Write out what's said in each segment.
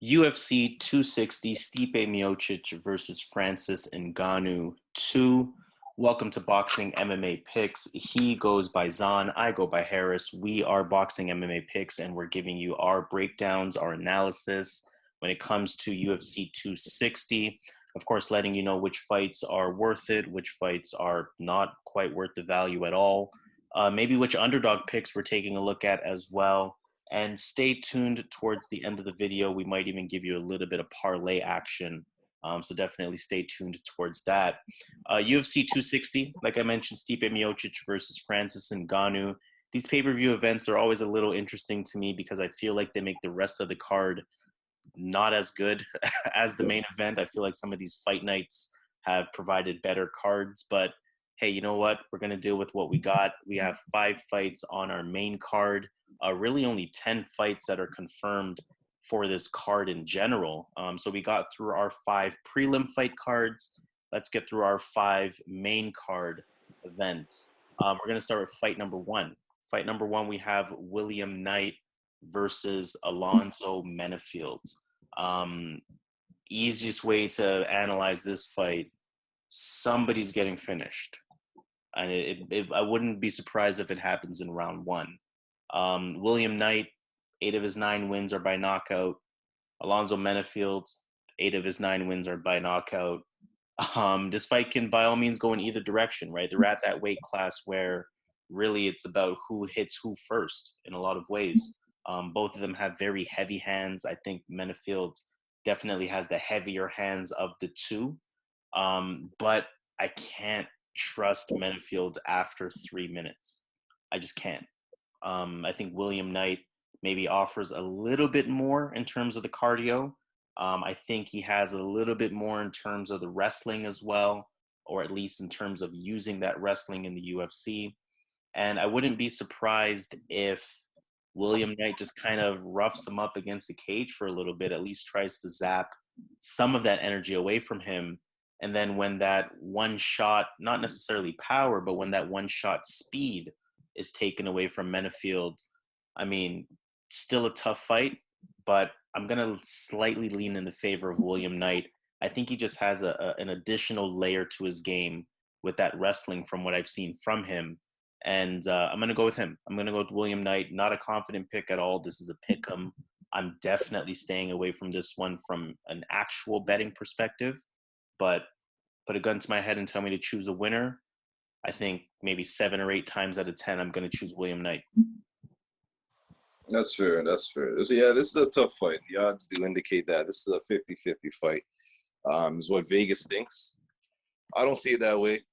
UFC 260, Stipe Miocic versus Francis Ngannou 2. Welcome to Boxing MMA Picks. He goes by Zan, I go by Harris. We are Boxing MMA Picks, and we're giving you our breakdowns, our analysis when it comes to UFC 260. Of course, letting you know which fights are worth it, which fights are not quite worth the value at all. Maybe which underdog picks we're taking a look at as well. And stay tuned towards the end of the video. We might even give you a little bit of parlay action. So definitely stay tuned towards that. UFC 260, like I mentioned, Stipe Miocic versus Francis Ngannou. These pay-per-view events are always a little interesting to me because I feel like they make the rest of the card not as good as the main event. I feel like some of these fight nights have provided better cards, but hey, you know what? We're going to deal with what we got. We have 5 fights on our main card. Really only 10 fights that are confirmed for this card in general. So we got through our 5 prelim fight cards. Let's get through our 5 main card events. We're going to start with fight number 1. Fight number 1, we have William Knight versus Alonzo Menifield. Easiest way to analyze this fight, somebody's getting finished. And I wouldn't be surprised if it happens in round 1. William Knight, 8 of his 9 wins are by knockout. Alonzo Menifield, 8 of his 9 wins are by knockout. This fight can, by all means, go in either direction, right? They're at that weight class where really it's about who hits who first in a lot of ways. Both of them have very heavy hands. I think Menifield definitely has the heavier hands of the two. But I can't trust Menifield after 3 minutes. I just can't. I think William Knight maybe offers a little bit more in terms of the cardio. I think he has a little bit more in terms of the wrestling as well, or at least in terms of using that wrestling in the UFC. And I wouldn't be surprised if William Knight just kind of roughs him up against the cage for a little bit, at least tries to zap some of that energy away from him. And then when that one shot, not necessarily power, but when that one shot speed is taken away from Menifield, I mean, still a tough fight, but I'm going to slightly lean in the favor of William Knight. I think he just has an additional layer to his game with that wrestling from what I've seen from him. And I'm going to go with him. I'm going to go with William Knight. Not a confident pick at all. This is a pick 'em. I'm definitely staying away from this one from an actual betting perspective. But put a gun to my head and tell me to choose a winner, I think maybe 7 or 8 times out of 10, I'm going to choose William Knight. That's fair. That's fair. Yeah, this is a tough fight. The odds do indicate that. This is a 50-50 fight, is what Vegas thinks. I don't see it that way.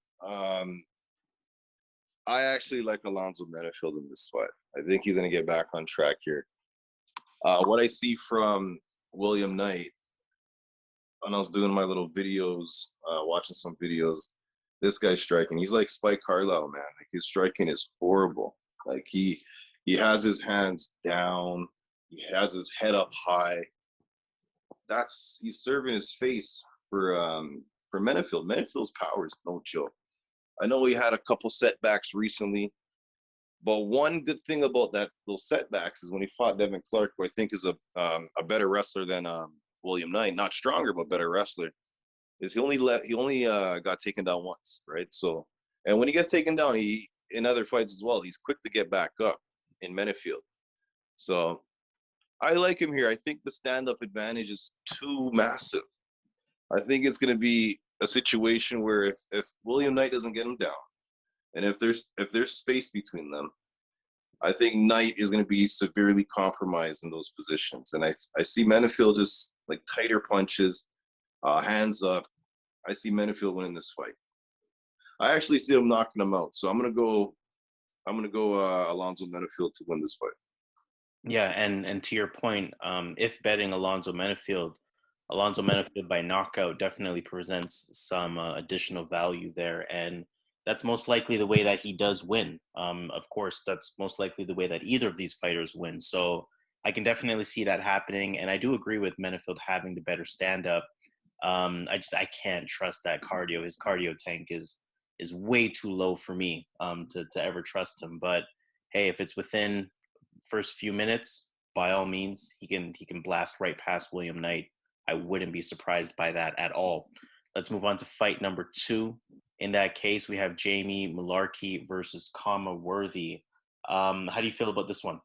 I actually like Alonzo Menifield in this fight. I think he's going to get back on track here. What I see from William Knight, when I was doing my little videos, watching some videos, this guy's striking. He's like Spike Carlisle, man. Like, his striking is horrible. Like, he has his hands down. He has his head up high. He's serving his face for Menifield. Menifield's power is no joke. I know he had a couple setbacks recently, but one good thing about those setbacks is when he fought Devin Clark, who I think is a better wrestler than William Knight, not stronger but better wrestler, is he only got taken down once, right? So, and when he gets taken down, he in other fights as well, he's quick to get back up in Menifield. So I like him here. I think the stand-up advantage is too massive. I think it's going to be a situation where if William Knight doesn't get him down, and if there's space between them, I think Knight is going to be severely compromised in those positions. And I see Menifield just like tighter punches, hands up. I see Menifield winning this fight. I actually see him knocking him out. So I'm gonna go Alonzo Menifield to win this fight. Yeah, and to your point, if betting Alonzo Menifield by knockout definitely presents some additional value there, and that's most likely the way that he does win. Of course, that's most likely the way that either of these fighters win. So I can definitely see that happening, and I do agree with Menifield having the better stand-up. I can't trust that cardio. His cardio tank is way too low for me to ever trust him. But hey, if it's within first few minutes, by all means, he can blast right past William Knight. I wouldn't be surprised by that at all. Let's move on to fight number 2. In that case, we have Jamie Mullarkey versus Khama Worthy. How do you feel about this one?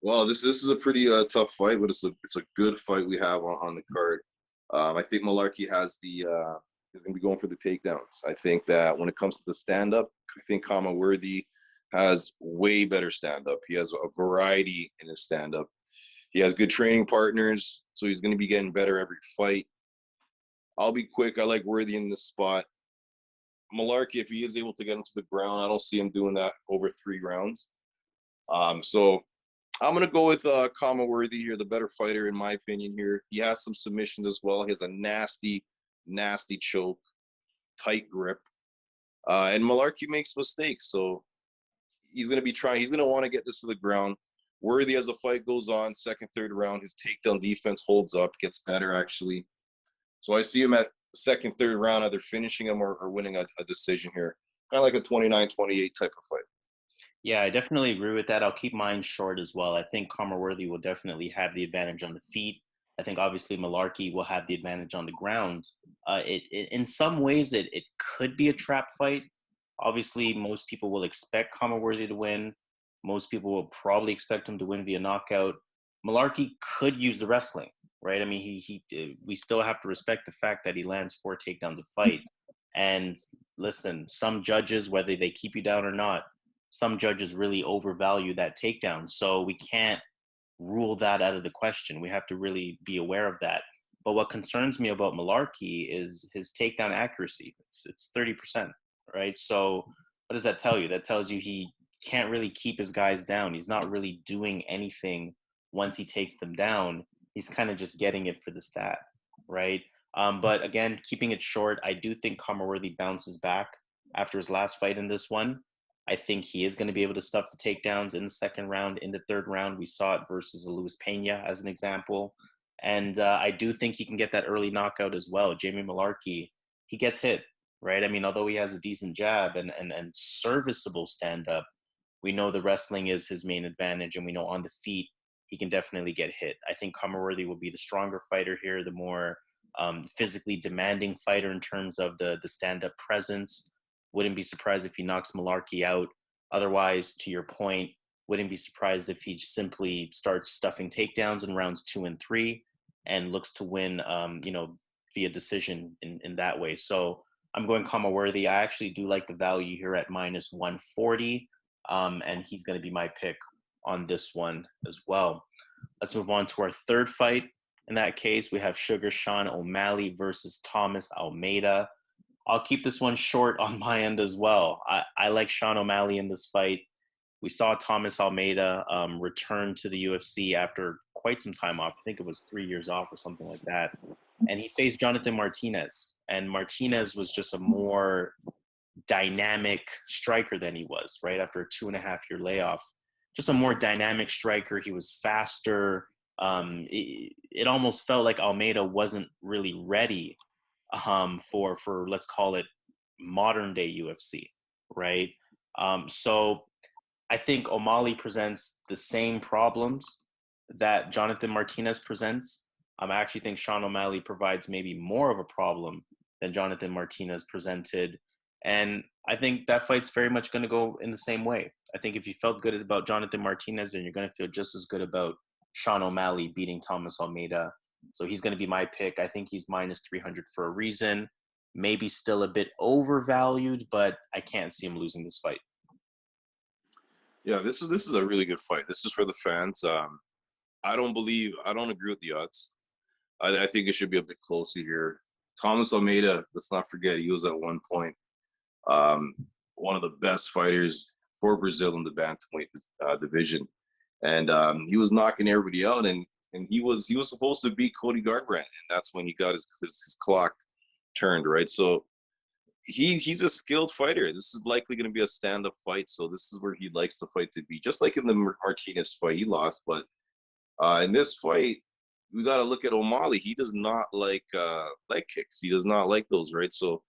Well, this is a pretty tough fight, but it's a good fight we have on the card. I think Mullarkey has is going to be going for the takedowns. I think that when it comes to the stand-up, I think Khama Worthy has way better stand-up. He has a variety in his stand-up. He has good training partners, so he's going to be getting better every fight. I'll be quick. I like Worthy in this spot. Mullarkey, if he is able to get him to the ground, I don't see him doing that over 3 rounds. So I'm going to go with Khama Worthy here, the better fighter in my opinion here. He has some submissions as well. He has a nasty, nasty choke, tight grip. And Mullarkey makes mistakes, so he's going to be trying. He's going to want to get this to the ground. Worthy, as the fight goes on, second, third round, his takedown defense holds up, gets better actually. So I see him at second, third round, either finishing him or winning a decision here. Kind of like a 29-28 type of fight. Yeah, I definitely agree with that. I'll keep mine short as well. I think Khama Worthy will definitely have the advantage on the feet. I think obviously Mullarkey will have the advantage on the ground. In some ways, it could be a trap fight. Obviously, most people will expect Khama Worthy to win. Most people will probably expect him to win via knockout. Mullarkey could use the wrestling, right? I mean, we still have to respect the fact that he lands 4 takedowns a fight. And listen, some judges, whether they keep you down or not, some judges really overvalue that takedown. So we can't rule that out of the question. We have to really be aware of that. But what concerns me about Mullarkey is his takedown accuracy. It's 30%, right? So what does that tell you? That tells you he can't really keep his guys down. He's not really doing anything once he takes them down. He's kind of just getting it for the stat, right? But again, keeping it short, I do think Khama Worthy bounces back after his last fight in this one. I think he is going to be able to stuff the takedowns in the second round. In the third round, we saw it versus Luis Pena as an example. And I do think he can get that early knockout as well. Jamie Mullarkey, he gets hit, right? I mean, although he has a decent jab and serviceable stand-up, we know the wrestling is his main advantage, and we know on the feet, he can definitely get hit. I think Khama Worthy will be the stronger fighter here, the more physically demanding fighter in terms of the stand-up presence. Wouldn't be surprised if he knocks Mullarkey out. Otherwise, to your point, wouldn't be surprised if he simply starts stuffing takedowns in rounds 2 and 3 and looks to win, via decision in that way. So I'm going Khama Worthy. I actually do like the value here at minus 140, and he's going to be my pick on this one as well. Let's move on to our third fight. In that case, we have Sugar Sean O'Malley versus Thomas Almeida. I'll keep this one short on my end as well. I like Sean O'Malley in this fight. We saw Thomas Almeida return to the UFC after quite some time off. I think it was 3 years off or something like that. And he faced Jonathan Martinez. And Martinez was just a more dynamic striker than he was, right? After a 2.5-year layoff. Just a more dynamic striker. He was faster. It almost felt like Almeida wasn't really ready for let's call it modern day UFC, right? So I think O'Malley presents the same problems that Jonathan Martinez presents. I actually think Sean O'Malley provides maybe more of a problem than Jonathan Martinez presented. And I think that fight's very much going to go in the same way. I think if you felt good about Jonathan Martinez, then you're going to feel just as good about Sean O'Malley beating Thomas Almeida. So he's going to be my pick. I think he's minus 300 for a reason. Maybe still a bit overvalued, but I can't see him losing this fight. Yeah, this is a really good fight. This is for the fans. I don't agree with the odds. I think it should be a bit closer here. Thomas Almeida, let's not forget, he was at one point one of the best fighters for Brazil in the bantamweight division, and he was knocking everybody out. And he was supposed to beat Cody Garbrandt, and that's when he got his clock turned, right? So he's a skilled fighter. This is likely going to be a stand-up fight, so this is where he likes the fight to be. Just like in the Martinez fight, he lost, but in this fight, we got to look at O'Malley. He does not like leg kicks. He does not like those, right? So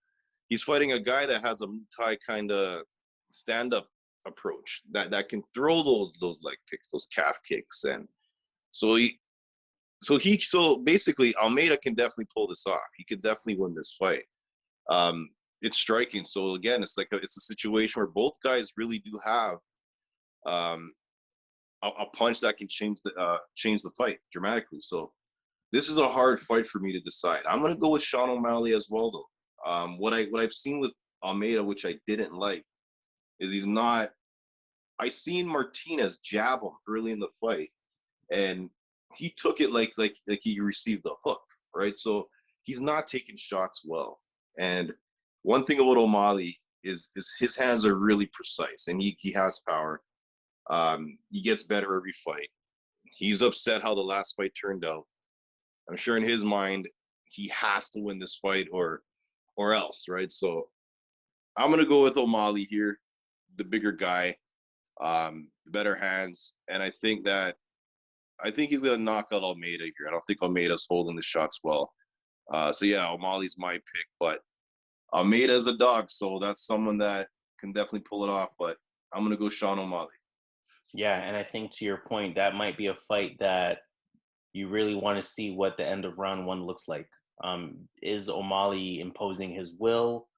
he's fighting a guy that has a Muay kind of stand-up approach that can throw those leg kicks, those calf kicks, and So so basically Almeida can definitely pull this off. He could definitely win this fight. Um, it's striking. So again, it's a situation where both guys really do have um, a punch that can change the fight dramatically. So this is a hard fight for me to decide. I'm gonna go with Sean O'Malley as well, though. What I've seen with Almeida, which I didn't like, is he's not. I seen Martinez jab him early in the fight, and he took it like he received the hook, right? So he's not taking shots well. And one thing about O'Malley is his hands are really precise, and he has power. He gets better every fight. He's upset how the last fight turned out. I'm sure in his mind he has to win this fight or else, right? So I'm gonna go with O'Malley here, the bigger guy, the better hands, and I think he's gonna knock out Almeida here. I don't think Almeida's holding the shots well. So yeah, O'Malley's my pick, but Almeida's a dog, so that's someone that can definitely pull it off. But I'm gonna go Sean O'Malley. Yeah, and I think to your point, that might be a fight that you really want to see what the end of round one looks like. Is O'Malley imposing his will,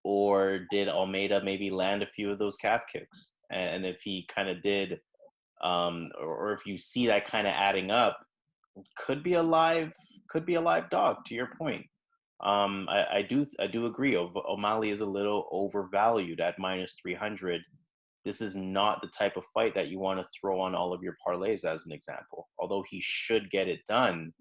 or did Almeida maybe land a few of those calf kicks? And if he kind of did, or if you see that kind of adding up, could be a live dog. To your point, I do agree. O'Malley is a little overvalued at -300. This is not the type of fight that you want to throw on all of your parlays, as an example. Although he should get it done,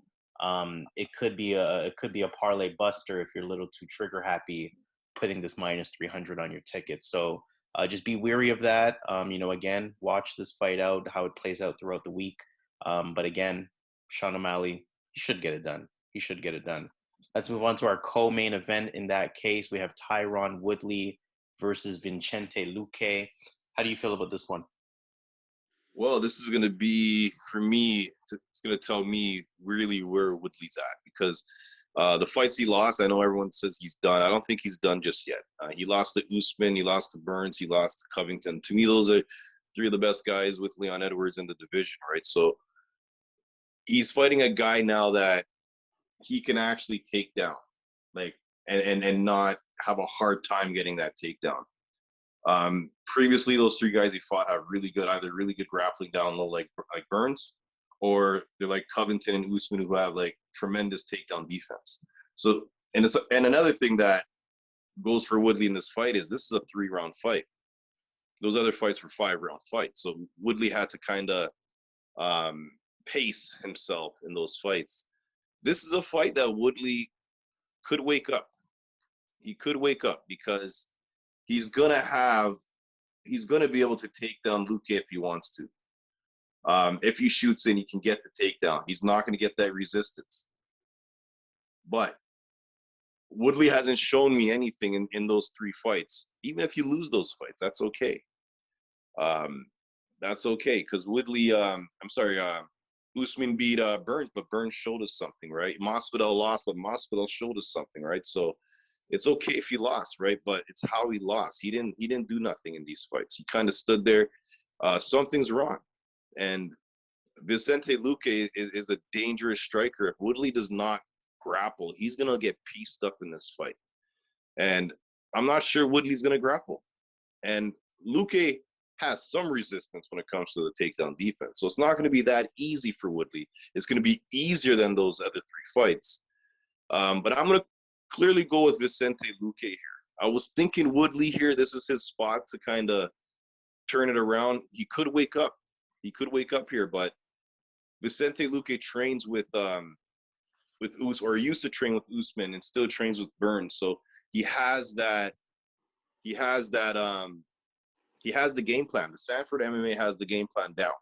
it could be a parlay buster if you're a little too trigger happy putting this -300 on your ticket. So just be weary of that. Again, watch this fight out, how it plays out throughout the week. But again, Sean O'Malley, he should get it done. He should get it done. Let's move on to our co-main event. In that case, we have Tyron Woodley versus Vicente Luque. How do you feel about this one? Well, this is gonna be for me. It's gonna tell me really where Woodley's at because the fights he lost, I know everyone says he's done. I don't think he's done just yet. He lost to Usman, he lost to Burns, he lost to Covington. To me, those are three of the best guys with Leon Edwards in the division, right? So he's fighting a guy now that he can actually take down, like and not have a hard time getting that takedown. Previously, those three guys he fought have either really good grappling down low, like Burns, or they're like Covington and Usman, who have like tremendous takedown defense. So, and another thing that goes for Woodley in this fight is this is a 3-round fight. Those other fights were 5-round fights. So Woodley had to kind of pace himself in those fights. This is a fight that Woodley could wake up. He could wake up because he's gonna be able to take down Luque if he wants to. If he shoots in, he can get the takedown. He's not going to get that resistance. But Woodley hasn't shown me anything in those 3 fights. Even if you lose those fights, that's okay. That's okay because Woodley, Usman beat Burns, but Burns showed us something, right? Masvidal lost, but Masvidal showed us something, right? So it's okay if he lost, right? But it's how he lost. He didn't do nothing in these fights. He kind of stood there. Something's wrong. And Vicente Luque is a dangerous striker. If Woodley does not grapple, he's going to get pieced up in this fight. And I'm not sure Woodley's going to grapple. And Luque has some resistance when it comes to the takedown defense. So it's not going to be that easy for Woodley. It's going to be easier than those other 3 fights. But I'm going to clearly go with Vicente Luque here. I was thinking Woodley here. This is his spot to kind of turn it around. He could wake up. He could wake up here, but Vicente Luque trains with or used to train with Usman and still trains with Burns. So he has the game plan. The Sanford MMA has the game plan down.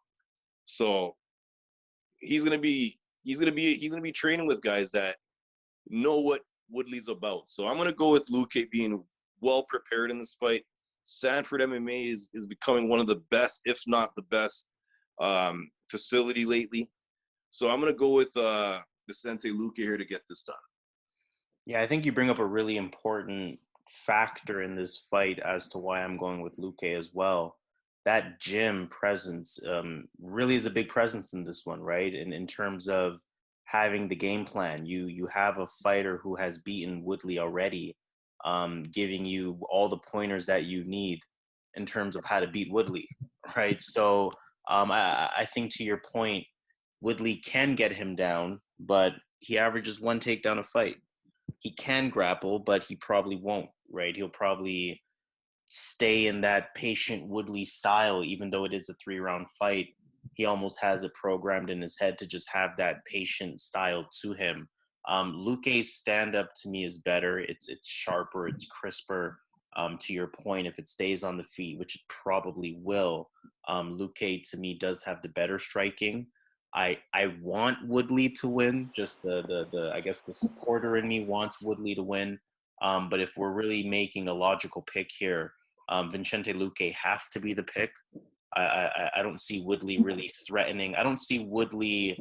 So he's gonna be training with guys that know what Woodley's about. So I'm gonna go with Luque being well prepared in this fight. Sanford MMA is becoming one of the best, if not the best, facility lately. So I'm gonna go with Vicente Luque here to get this done. Yeah, I think you bring up a really important factor in this fight as to why I'm going with Luque as well. that gym presence really is a big presence in this one, right? And in terms of having the game plan, you have a fighter who has beaten Woodley already, giving you all the pointers that you need in terms of how to beat Woodley, right? So I think to your point, Woodley can get him down, but he averages one takedown a fight. He can grapple, but he probably won't, right? He'll probably stay in that patient Woodley style, even though it is a 3-round fight. He almost has it programmed in his head to just have that patient style to him. Luque's stand up to me is better. It's sharper, it's crisper. To your point, if it stays on the feet, which it probably will, Luque to me does have the better striking. I want Woodley to win. Just the I guess the supporter in me wants Woodley to win. But if we're really making a logical pick here, Vicente Luque has to be the pick. I don't see Woodley really threatening. I don't see Woodley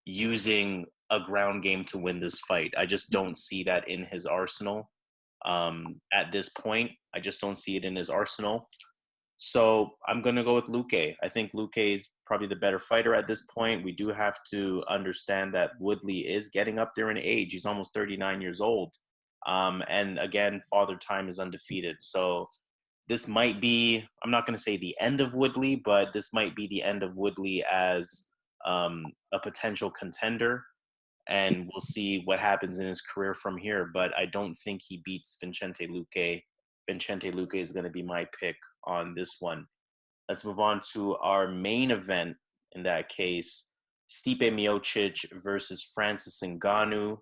using a ground game to win this fight. I just don't see that in his arsenal. At this point, I just don't see it in his arsenal. So I'm going to go with Luque. I think Luque is probably the better fighter at this point. We do have to understand that Woodley is getting up there in age. He's almost 39 years old. And again, Father Time is undefeated. So this might be, I'm not going to say the end of Woodley, but this might be the end of Woodley as a potential contender. And we'll see what happens in his career from here. But I don't think he beats Vicente Luque. Vicente Luque is going to be my pick on this one. Let's move on to our main event in that case. Stipe Miocic versus Francis Ngannou.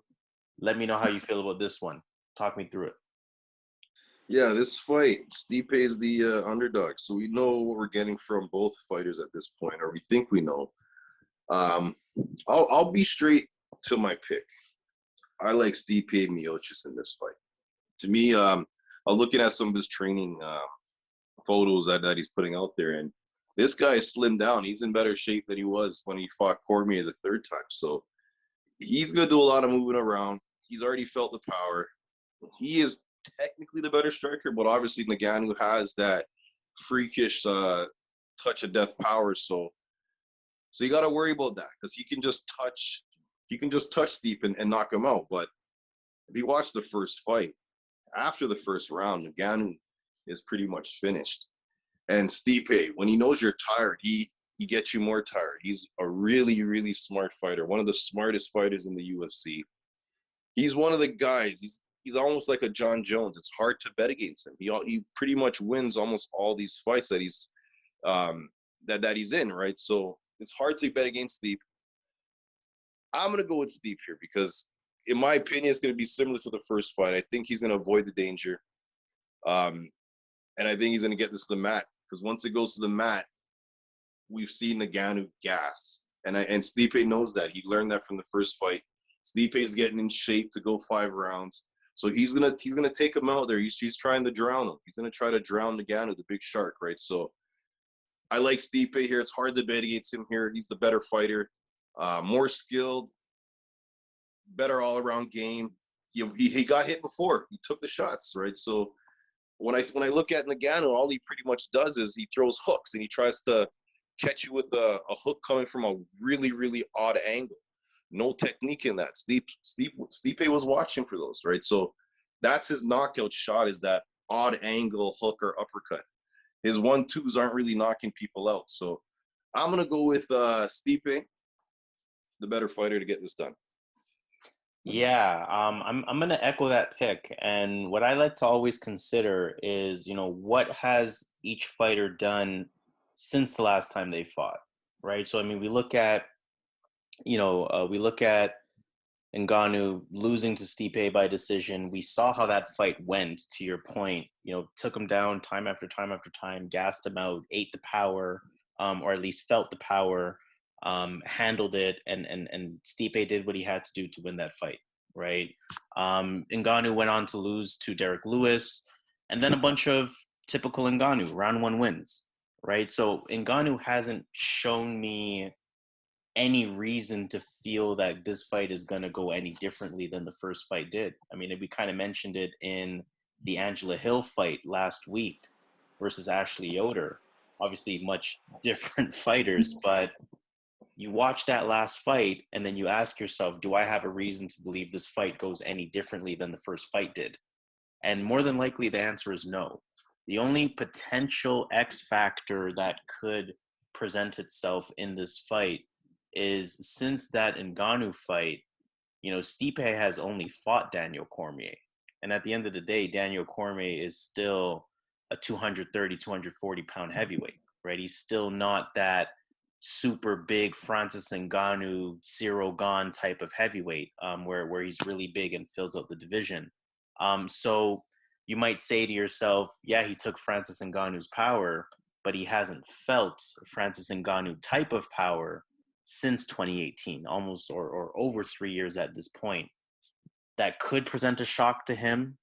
Let me know how you feel about this one. Talk me through it. Yeah, this fight, Stipe is the underdog, so we know what we're getting from both fighters at this point, or we think we know. I'll be straight to my pick. I like Stipe Miocic in this fight. To me, I'm looking at some of his training photos that he's putting out there, and this guy is slimmed down. He's in better shape than he was when he fought Cormier the third time. So he's going to do a lot of moving around. He's already felt the power. He is technically the better striker, but obviously Ngannou has that freakish touch of death power. So you got to worry about that because he can just touch Stipe and knock him out. But if you watch the first fight, after the first round, Ngannou is pretty much finished. And Stipe, when he knows you're tired, he gets you more tired. He's a really, really smart fighter, one of the smartest fighters in the UFC. He's one of the guys, he's almost like a John Jones. It's hard to bet against him. He pretty much wins almost all these fights that he's that he's in, right? So it's hard to bet against Stipe. I'm going to go with Stipe here because, in my opinion, it's going to be similar to the first fight. I think he's going to avoid the danger. And I think he's going to get this to the mat because once it goes to the mat, we've seen Ngannou gas. And Stipe knows that. He learned that from the first fight. Stipe is getting in shape to go 5 rounds. So he's gonna take him out there. He's trying to drown him. He's gonna try to drown Ngannou, the big shark, right? So I like Stipe here. It's hard to bet against him here. He's the better fighter, more skilled, better all-around game. He got hit before. He took the shots, right? So when I look at Ngannou, all he pretty much does is he throws hooks and he tries to catch you with a hook coming from a really, really odd angle. No technique in that. Stipe was watching for those, right? So that's his knockout shot, is that odd angle hook or uppercut. His 1-2s aren't really knocking people out. So I'm going to go with Stipe, the better fighter, to get this done. Yeah, I'm gonna echo that pick. And what I like to always consider is, what has each fighter done since the last time they fought, right? So I mean, we look at Ngannou losing to Stipe by decision. We saw how that fight went, to your point. Took him down time after time after time, gassed him out, ate the power, or at least felt the power, handled it, and Stipe did what he had to do to win that fight, right? Ngannou went on to lose to Derek Lewis, and then a bunch of typical Ngannou, round 1 wins, right? So Ngannou hasn't shown me any reason to feel that this fight is going to go any differently than the first fight did. I mean, we kind of mentioned it in the Angela Hill fight last week versus Ashley Yoder. obviously much different fighters, but you watch that last fight and then you ask yourself, do I have a reason to believe this fight goes any differently than the first fight did? And more than likely, the answer is no. The only potential X factor that could present itself in this fight is since that Ngannou fight, Stipe has only fought Daniel Cormier. And at the end of the day, Daniel Cormier is still a 230, 240 pound heavyweight, right? He's still not that super big Francis Ngannou, Cyril Gane type of heavyweight, where he's really big and fills out the division. So you might say to yourself, yeah, he took Francis Ngannou's power, but he hasn't felt Francis Ngannou type of power since 2018, almost or over 3 years at this point. That could present a shock to him,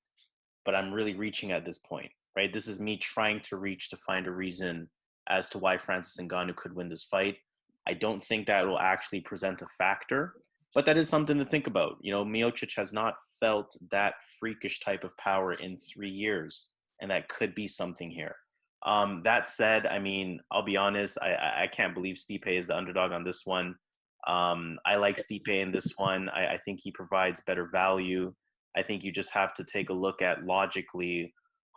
but I'm really reaching at this point, right? This is me trying to reach to find a reason as to why Francis Ngannou could win this fight. I don't think that will actually present a factor, but that is something to think about. Miocic has not felt that freakish type of power in 3 years, and that could be something here. That said, I mean, I'll be honest, I can't believe Stipe is the underdog on this one. I like Stipe in this one. I think he provides better value. I think you just have to take a look at logically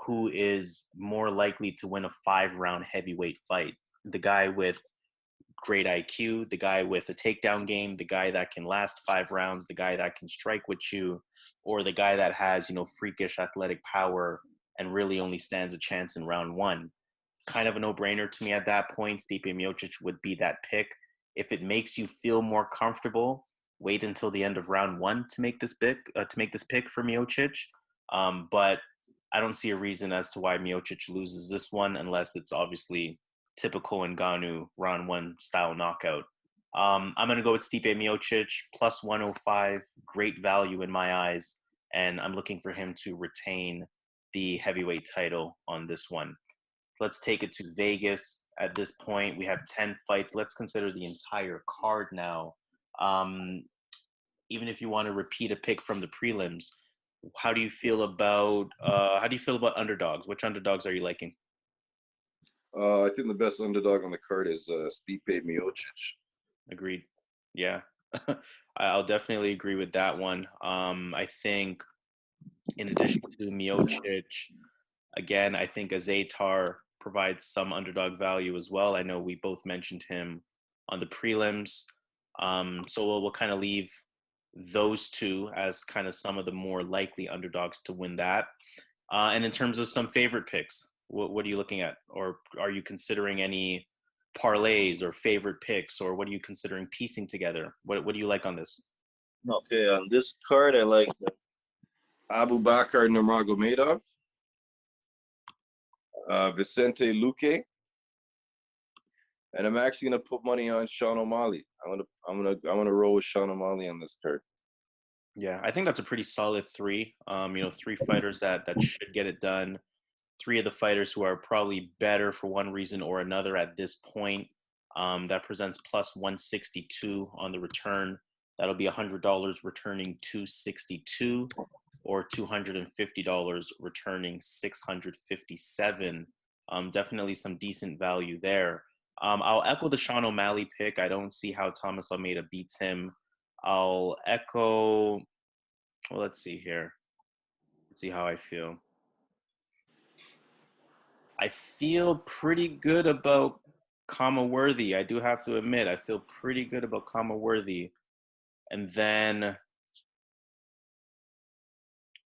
who is more likely to win a 5-round heavyweight fight. The guy with great IQ, the guy with a takedown game, the guy that can last 5 rounds, the guy that can strike with you, or the guy that has, freakish athletic power and really only stands a chance in round 1. Kind of a no-brainer to me at that point. Stipe Miocic would be that pick. If it makes you feel more comfortable, wait until the end of round 1 to make this pick for Miocic. But I don't see a reason as to why Miocic loses this one unless it's obviously typical Ngannou round 1 style knockout. I'm going to go with Stipe Miocic, plus 105, great value in my eyes, and I'm looking for him to retain the heavyweight title on this one. Let's take it to Vegas. At this point, we have 10 fights. Let's consider the entire card now. Even if you want to repeat a pick from the prelims, how do you feel about underdogs? Which underdogs are you liking? I think the best underdog on the card is Stipe Miocic. Agreed. Yeah, I'll definitely agree with that one. I think in addition to Miocic, again, I think Azaitar provides some underdog value as well. I know we both mentioned him on the prelims. So we'll kind of leave those two as kind of some of the more likely underdogs to win that. And in terms of some favorite picks, what are you looking at? Or are you considering any parlays or favorite picks, or what are you considering piecing together? What do you like on this? Okay, on this card, I like Abu Bakr Nurmagomedov, Vicente Luque, and I'm actually gonna put money on Sean O'Malley. I'm gonna roll with Sean O'Malley on this card. Yeah, I think that's a pretty solid 3. 3 fighters that should get it done. 3 of the fighters who are probably better for one reason or another at this point. That presents plus 162 on the return. That'll be $100 returning 262, or $250 returning 657. Definitely some decent value there. I'll echo the Sean O'Malley pick. I don't see how Thomas Almeida beats him. I'll echo, well, let's see here. Let's see how I feel. I feel pretty good about Khama Worthy. I do have to admit, I feel pretty good about Khama Worthy. And then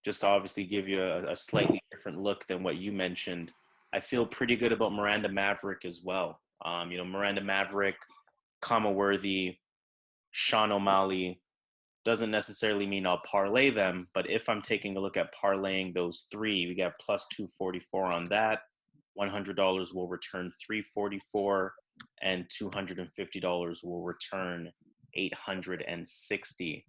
just to obviously give you a slightly different look than what you mentioned, I feel pretty good about Miranda Maverick as well. Miranda Maverick, Khama Worthy, Sean O'Malley. Doesn't necessarily mean I'll parlay them, but if I'm taking a look at parlaying those 3, we got plus 244 on that. $100 will return $344, and $250 will return $860.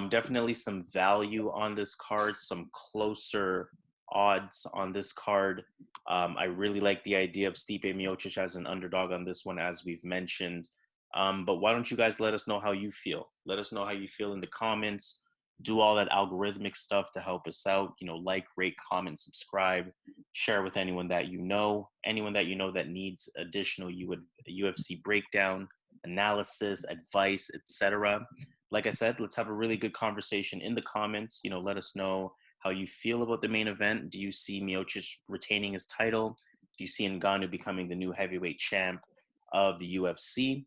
Definitely some value on this card, some closer odds on this card. I really like the idea of Stipe Miocic as an underdog on this one, as we've mentioned. But why don't you guys let us know how you feel? Let us know how you feel in the comments. do all that algorithmic stuff to help us out. Like, rate, comment, subscribe, share with anyone that you know that needs additional UFC breakdown, analysis, advice, etc. Like I said, let's have a really good conversation in the comments. Let us know how you feel about the main event. Do you see Miocic retaining his title? Do you see Ngannou becoming the new heavyweight champ of the UFC?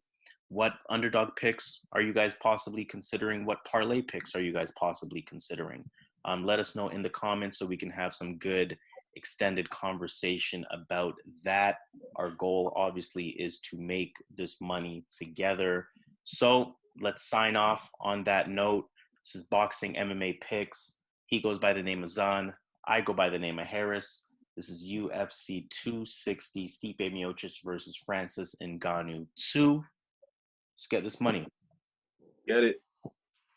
What underdog picks are you guys possibly considering? What parlay picks are you guys possibly considering? Let us know in the comments so we can have some good extended conversation about that. Our goal, obviously, is to make this money together. So let's sign off on that note. This is Boxing MMA Picks. He goes by the name of Zan. I go by the name of Harris. This is UFC 260, Stipe Miocic versus Francis Ngannou 2. Let's get this money. Get it.